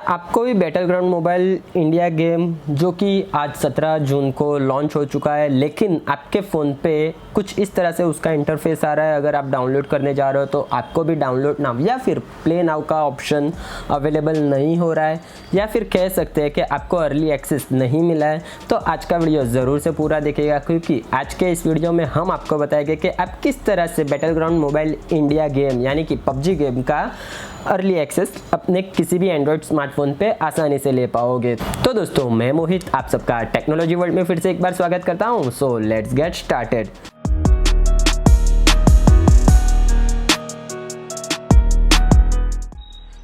आपको भी Battleground mobile India game जो कि आज 17 जून को लॉन्च हो चुका है, लेकिन आपके फ़ोन पे कुछ इस तरह से उसका इंटरफेस आ रहा है। अगर आप डाउनलोड करने जा रहे हो तो आपको भी डाउनलोड नाउ या फिर प्ले नाउ का ऑप्शन अवेलेबल नहीं हो रहा है, या फिर कह सकते हैं कि आपको अर्ली एक्सेस नहीं मिला है। तो आज का वीडियो ज़रूर से पूरा देखिएगा, क्योंकि आज के इस वीडियो में हम आपको बताएंगे कि आप किस तरह से बैटलग्राउंड मोबाइल इंडिया गेम यानी कि पबजी गेम का अर्ली एक्सेस अपने किसी भी एंड्रॉयड स्मार्टफोन पे आसानी से ले पाओगे। तो दोस्तों, मैं मोहित आप सबका टेक्नोलॉजी वर्ल्ड में फिर से एक बार स्वागत करता हूं। So let's get started.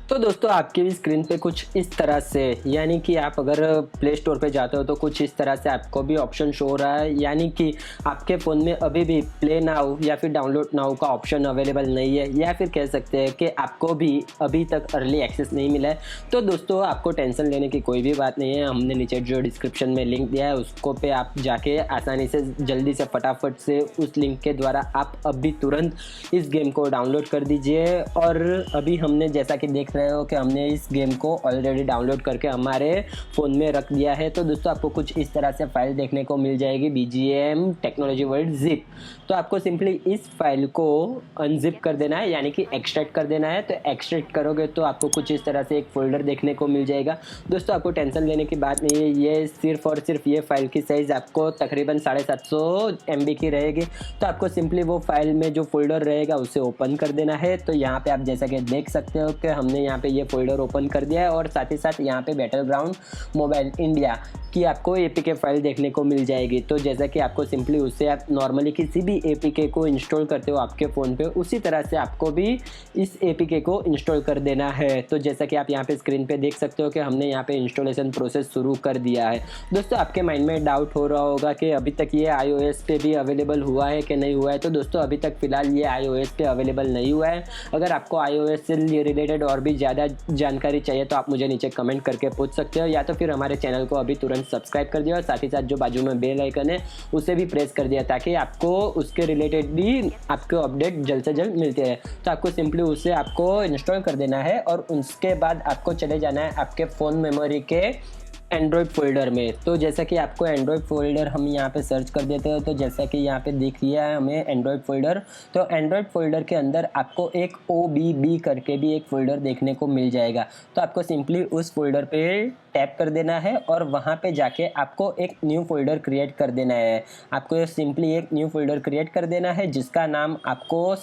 तो दोस्तों, आपकी स्क्रीन पे कुछ इस तरह से, यानी कि आप अगर प्ले स्टोर पे जाते हो तो कुछ इस तरह से आपको भी ऑप्शन शो हो रहा है, यानी कि आपके फ़ोन में अभी भी प्ले नाउ या फिर डाउनलोड नाउ का ऑप्शन अवेलेबल नहीं है, या फिर कह सकते हैं कि आपको भी अभी तक अर्ली एक्सेस नहीं मिला है। तो दोस्तों, आपको टेंशन लेने की कोई भी बात नहीं है। हमने नीचे जो डिस्क्रिप्शन में लिंक दिया है उसको पे आप जाके आसानी से जल्दी से फटाफट से उस लिंक के द्वारा आप अभी तुरंत इस गेम को डाउनलोड कर दीजिए। और अभी हमने जैसा कि देख रहे हो कि हमने इस गेम को ऑलरेडी डाउनलोड करके हमारे फ़ोन में रख दिया है। तो दोस्तों, आपको कुछ इस तरह से फाइल देखने को मिल जाएगी, BGM टेक्नोलॉजी वर्ल्ड जिप। तो आपको सिंपली इस फाइल को अनजिप कर देना है, यानी कि एक्सट्रैक्ट कर देना है। तो एक्सट्रैक्ट करोगे तो आपको कुछ इस तरह से एक फोल्डर देखने को मिल जाएगा। दोस्तों, आपको टेंशन लेने की बात नहीं है, ये सिर्फ और सिर्फ ये फाइल की साइज़ आपको तकरीबन 750 MB की रहेगी। तो आपको सिंपली वो फाइल में जो फोल्डर रहेगा उसे ओपन कर देना है। तो यहाँ पे आप जैसा कि देख सकते हो कि हमने यहाँ पे ये फोल्डर ओपन कर दिया है, और साथ ही साथ यहाँ पे बैटलग्राउंड मोबाइल इंडिया की आपको APK फाइल देखने को मिल जाएगी। तो जैसा कि आपको सिंपली उससे आप नॉर्मली किसी भी APK को इंस्टॉल करते हो आपके फ़ोन पे, उसी तरह से आपको भी इस APK को इंस्टॉल कर देना है। तो जैसा कि आप यहाँ पे स्क्रीन पे देख सकते हो कि हमने यहाँ पे इंस्टॉलेशन प्रोसेस शुरू कर दिया है। दोस्तों, आपके माइंड में डाउट हो रहा होगा कि अभी तक ये iOS पे भी अवेलेबल हुआ है कि नहीं हुआ है। तो दोस्तों, अभी तक फ़िलहाल ये iOS पे अवेलेबल नहीं हुआ है। अगर आपको iOS से रिलेटेड और भी ज़्यादा जानकारी चाहिए तो आप मुझे नीचे कमेंट करके पूछ सकते हो, या तो फिर हमारे चैनल को अभी तुरंत सब्सक्राइब कर दिया और साथ ही साथ जो बाजू में बेल आइकन है उसे भी प्रेस कर दिया, ताकि आपको उसके रिलेटेड भी आपको अपडेट जल्द से जल्द मिलते हैं। तो आपको सिंपली उसे आपको इंस्टॉल कर देना है, और उसके बाद आपको चले जाना है आपके फ़ोन मेमोरी के एंड्रॉयड फोल्डर में। तो जैसा कि आपको एंड्रॉयड फोल्डर हम यहाँ पे सर्च कर देते हो, तो जैसा कि यहाँ पे दिख लिया है हमें एंड्रॉयड फोल्डर। तो एंड्रॉयड फोल्डर के अंदर आपको एक OBB करके भी एक फ़ोल्डर देखने को मिल जाएगा। तो आपको सिंपली उस फोल्डर पे टैप कर देना है, और वहाँ पे जाके आपको एक न्यू फोल्डर क्रिएट कर देना है। आपको सिंपली एक न्यू फोल्डर क्रिएट कर देना है, जिसका नाम आपको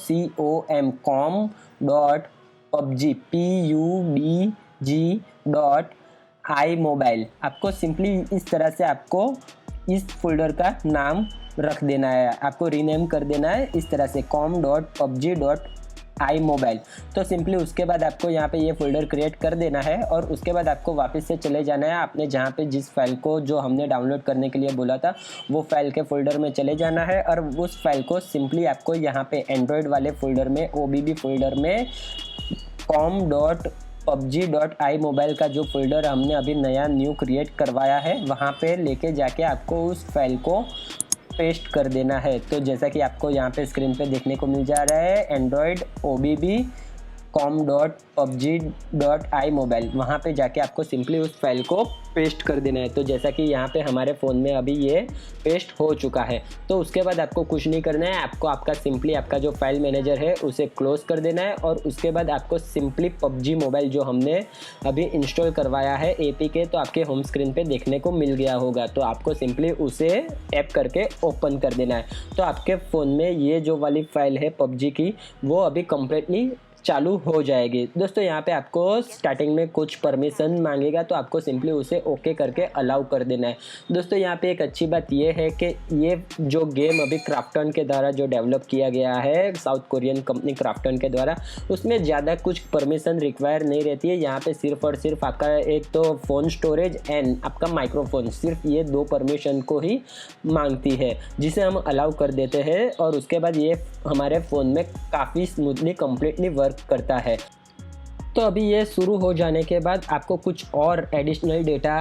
com.pubg.iMobile आपको सिंपली इस तरह से आपको इस फोल्डर का नाम रख देना है। आपको रीनेम कर देना है इस तरह से com.pubg.iMobile। तो सिंपली उसके बाद आपको यहाँ पे ये फोल्डर क्रिएट कर देना है, और उसके बाद आपको वापस से चले जाना है आपने जहाँ पे जिस फाइल को जो हमने डाउनलोड करने के लिए बोला था वो फाइल के फोल्डर में चले जाना है, और उस फाइल को सिंपली आपको यहाँ पे एंड्रॉयड वाले फोल्डर में OBB फोल्डर में com.pubg.iMobile का जो फोल्डर हमने अभी नया न्यू क्रिएट करवाया है वहाँ पे लेके जाके आपको उस फाइल को पेस्ट कर देना है। तो जैसा कि आपको यहाँ पे स्क्रीन पे देखने को मिल जा रहा है एंड्रॉयड OBB com.pubg.iMobile, वहाँ पे जाके आपको सिंपली उस फाइल को पेस्ट कर देना है। तो जैसा कि यहाँ पे हमारे फ़ोन में अभी ये पेस्ट हो चुका है। तो उसके बाद आपको कुछ नहीं करना है, आपको आपका सिंपली आपका जो फाइल मैनेजर है उसे क्लोज़ कर देना है, और उसके बाद आपको सिंपली PUBG मोबाइल जो हमने अभी इंस्टॉल करवाया है APK, तो आपके होम स्क्रीन पे देखने को मिल गया होगा। तो आपको सिंपली उसे टैप करके ओपन कर देना है। तो आपके फ़ोन में ये जो वाली फाइल है PUBG की, वो अभी कम्प्लीटली चालू हो जाएगी। दोस्तों, यहाँ पे आपको स्टार्टिंग में कुछ परमिशन मांगेगा, तो आपको सिंपली उसे ओके करके अलाउ कर देना है। दोस्तों, यहाँ पे एक अच्छी बात ये है कि ये जो गेम अभी क्राफ्टन के द्वारा जो डेवलप किया गया है, साउथ कोरियन कंपनी क्राफ्टन के द्वारा, उसमें ज़्यादा कुछ परमिशन रिक्वायर नहीं रहती है। यहाँ पे सिर्फ और सिर्फ आपका एक तो फ़ोन स्टोरेज एंड आपका माइक्रोफोन, सिर्फ ये 2 परमिशन को ही मांगती है, जिसे हम अलाउ कर देते हैं, और उसके बाद ये हमारे फ़ोन में काफ़ी स्मूथली कम्प्लीटली वर्क करता है। दोस्तों अभी ये शुरू हो जाने के बाद आपको कुछ और एडिशनल डेटा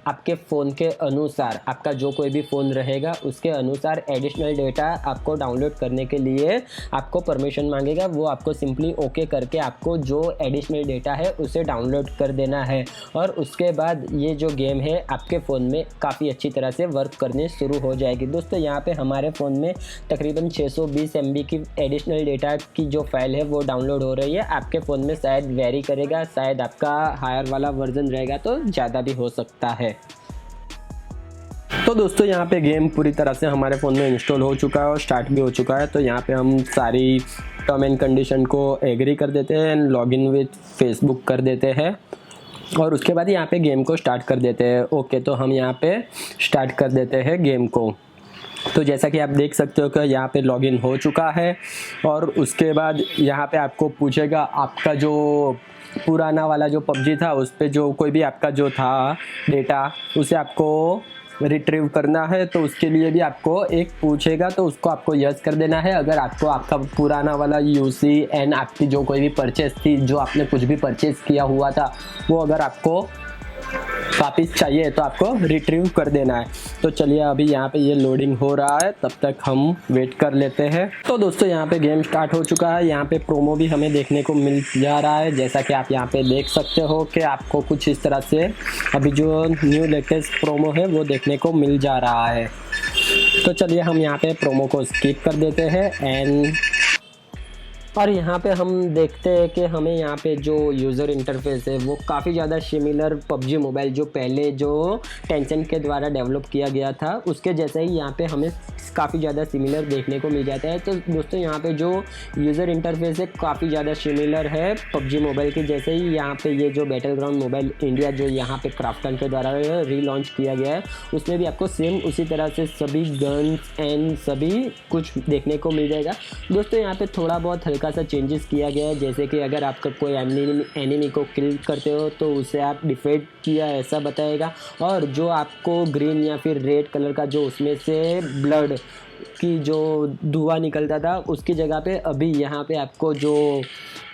आपके फ़ोन के अनुसार, आपका जो कोई भी फ़ोन रहेगा उसके अनुसार एडिशनल डेटा आपको डाउनलोड करने के लिए आपको परमिशन मांगेगा। वो आपको सिंपली ओके करके आपको जो एडिशनल डेटा है उसे डाउनलोड कर देना है और उसके बाद ये जो गेम है आपके फ़ोन में काफ़ी अच्छी तरह से वर्क करने शुरू हो जाएगी। दोस्तों यहाँ पे हमारे फ़ोन में तकरीबन 620 MB की एडिशनल डेटा की जो फाइल है वो डाउनलोड हो रही है। आपके फ़ोन में शायद वेरी करेगा, शायद आपका हायर वाला वर्जन रहेगा तो ज़्यादा भी हो सकता है। तो दोस्तों यहाँ पे गेम पूरी तरह से हमारे फ़ोन में इंस्टॉल हो चुका है और स्टार्ट भी हो चुका है। तो यहाँ पे हम सारी टर्म एंड कंडीशन को एग्री कर देते हैं एंड लॉगिन विथ फेसबुक कर देते हैं और उसके बाद यहाँ पे गेम को स्टार्ट कर देते हैं। ओके, तो हम यहाँ पे स्टार्ट कर देते हैं गेम को। तो जैसा कि आप देख सकते हो कि यहाँ पे लॉगिन हो चुका है और उसके बाद यहाँ पे आपको पूछेगा आपका जो पुराना वाला जो पबजी था उस पे जो कोई भी आपका जो था डेटा उसे आपको रिट्रीव करना है। तो उसके लिए भी आपको एक पूछेगा तो उसको आपको यस कर देना है। अगर आपको आपका पुराना वाला यूसी एंड आपकी जो कोई भी परचेस थी, जो आपने कुछ भी परचेस किया हुआ था, वो अगर आपको वापिस चाहिए तो आपको रिट्रीव कर देना है। तो चलिए अभी यहाँ पे ये लोडिंग हो रहा है, तब तक हम वेट कर लेते हैं। तो दोस्तों यहाँ पे गेम स्टार्ट हो चुका है। यहाँ पे प्रोमो भी हमें देखने को मिल जा रहा है, जैसा कि आप यहाँ पे देख सकते हो कि आपको कुछ इस तरह से अभी जो न्यू लेटेस्ट प्रोमो है वो देखने को मिल जा रहा है। तो चलिए हम यहाँ पे प्रोमो को स्किप कर देते हैं एंड और यहाँ पे हम देखते हैं कि हमें यहाँ पे जो यूज़र इंटरफेस है वो काफ़ी ज़्यादा सिमिलर पबजी मोबाइल जो पहले जो टेंसेंट के द्वारा डेवलप किया गया था उसके जैसा ही यहाँ पे हमें काफ़ी ज़्यादा सिमिलर देखने को मिल जाता है। तो दोस्तों यहाँ पे जो यूज़र इंटरफेस है काफ़ी ज़्यादा सिमिलर है पबजी मोबाइल के जैसे ही। यहाँ पे ये जो बैटलग्राउंड मोबाइल इंडिया जो यहाँ पे क्राफ्टन के द्वारा रीलॉन्च किया गया है उसमें भी आपको सेम उसी तरह से सभी गन्स एंड सभी कुछ देखने को मिल जाएगा। दोस्तों यहाँ पे थोड़ा बहुत हल्का सा चेंजेस किया गया है, जैसे कि अगर आपका कोई एनिमी को किल करते हो तो उसे आप डिफेट किया ऐसा बताएगा और जो आपको ग्रीन या फिर रेड कलर का जो उसमें से ब्लड की जो धुआं निकलता था उसकी जगह पे अभी यहाँ पे आपको जो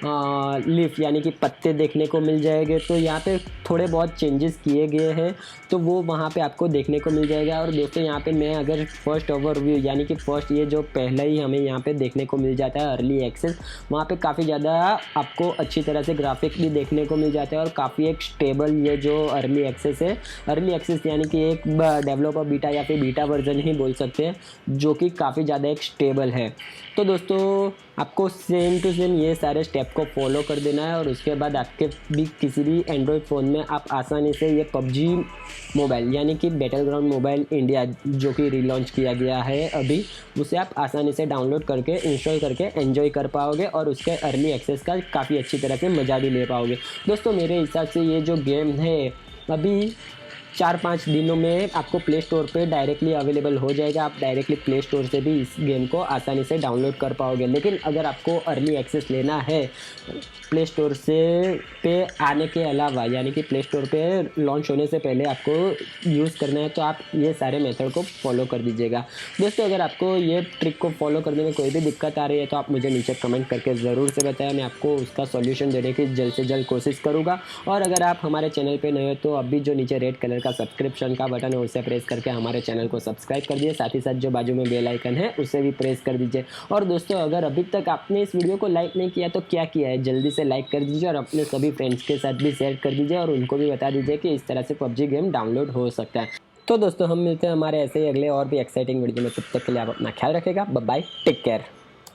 लीफ यानी कि पत्ते देखने को मिल जाएंगे। तो यहाँ पे थोड़े बहुत चेंजेस किए गए हैं तो वो वहाँ पे आपको देखने को मिल जाएगा। और दोस्तों यहाँ पे मैं अगर फर्स्ट ओवरव्यू यानी कि फर्स्ट ये जो पहला ही हमें यहाँ पे देखने को मिल जाता है अर्ली एक्सेस, वहाँ पे काफ़ी ज़्यादा आपको अच्छी तरह से ग्राफिक भी देखने को मिल जाता है और काफ़ी एक स्टेबल ये जो अर्ली एक्सेस है, अर्ली एक्सेस यानी कि एक डेवलपर बीटा या फिर बीटा वर्जन ही बोल सकते हैं जो कि काफ़ी ज़्यादा एक स्टेबल है। तो दोस्तों आपको सेम टू सेम ये सारे स्टेप को फॉलो कर देना है और उसके बाद आपके भी किसी भी एंड्रॉयड फ़ोन में आप आसानी से ये पबजी मोबाइल यानी कि बैटलग्राउंड मोबाइल इंडिया जो कि रीलॉन्च किया गया है अभी, उसे आप आसानी से डाउनलोड करके इंस्टॉल करके एंजॉय कर पाओगे और उसके अर्ली एक्सेस का काफ़ी अच्छी तरह से मज़ा भी ले पाओगे। दोस्तों मेरे हिसाब से ये जो गेम है अभी 4-5 दिनों में आपको प्ले स्टोर पे डायरेक्टली अवेलेबल हो जाएगा। आप डायरेक्टली प्ले स्टोर से भी इस गेम को आसानी से डाउनलोड कर पाओगे। लेकिन अगर आपको अर्ली एक्सेस लेना है प्ले स्टोर से पे आने के अलावा यानी कि प्ले स्टोर पे लॉन्च होने से पहले आपको यूज़ करना है तो आप ये सारे मेथड को फॉलो कर दीजिएगा। दोस्तों अगर आपको ये ट्रिक को फॉलो करने में कोई भी दिक्कत आ रही है तो आप मुझे नीचे कमेंट करके ज़रूर से बताएं, मैं आपको उसका सॉल्यूशन देने की जल्द से जल्द कोशिश करूँगा। और अगर आप हमारे चैनल पर नए हो तो अभी जो नीचे रेड कलर का सब्सक्रिप्शन का बटन है उसे प्रेस करके हमारे चैनल को सब्सक्राइब कर दीजिए, साथ ही साथ जो बाजू में बेल आइकन है उसे भी प्रेस कर दीजिए। और दोस्तों अगर अभी तक आपने इस वीडियो को लाइक नहीं किया तो क्या किया है, जल्दी से लाइक कर दीजिए और अपने सभी फ्रेंड्स के साथ भी शेयर कर दीजिए और उनको भी बता दीजिए कि इस तरह से पबजी गेम डाउनलोड हो सकता है। तो दोस्तों हम मिलते हैं हमारे ऐसे ही अगले और भी एक्साइटिंग वीडियो में, तब तक के लिए आप अपना ख्याल रखेगा। Bye bye, take care.